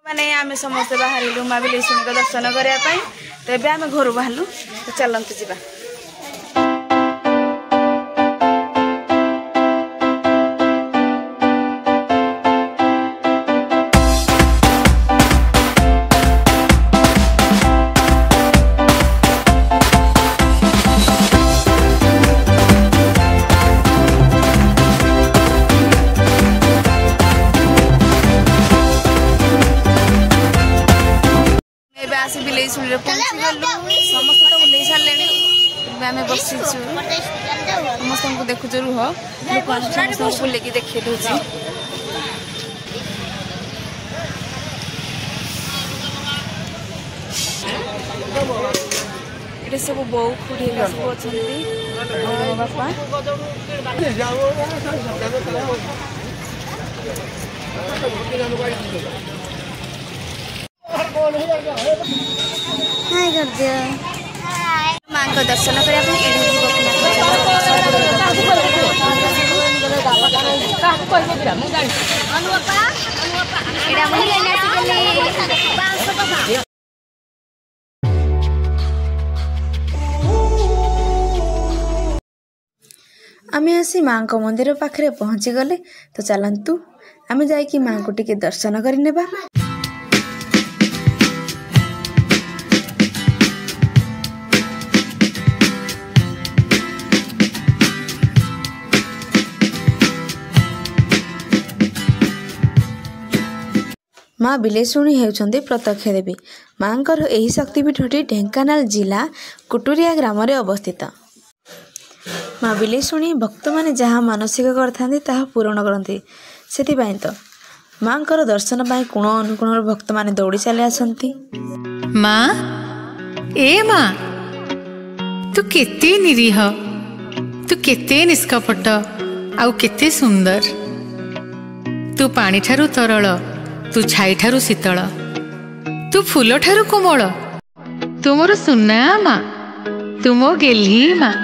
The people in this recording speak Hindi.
माने आम समस्त बाहर माँ बिलेईशुणी दर्शन करने तो ये आम घर बाहर तो चलते जा बिलेईशुणी पहुँची गलु समस्त तो ओल्ल सारे आम बसीचु समस्त देखु रुह समस्त बुले देखी दूसरी ये सब बो खुड़ी सब अच्छा बापा हाय कर दिया मां को दर्शन करने आम आसी माँ को मंदिर पाखे पहुँची गले तो चलतु आम जाकि माँ को टिके दर्शन करने माँ बिलेईशुणी होउछन्ते प्रत्यक्ष देवी माँकर एही शक्तिपीठटी ढेंकानाल जिला कुटुरिया ग्राम रे अवस्थित। माँ बिलेईशुणी भक्त माने जहाँ मानसिक करथांती ताहा पूर्ण करती सेथिबाई तो माँकर दर्शन पाई कोण अनुकोण भक्त माने दौड़ी चले आसंती। माँ ए माँ तू केते निरीह तू केते निष्कपट आउ केते सुंदर तू पानी ठारू तरल तू छाई ठारू शीतल तू फूल ठारू कोमल तू मोर सुना माँ तू मो गेल्ही माँ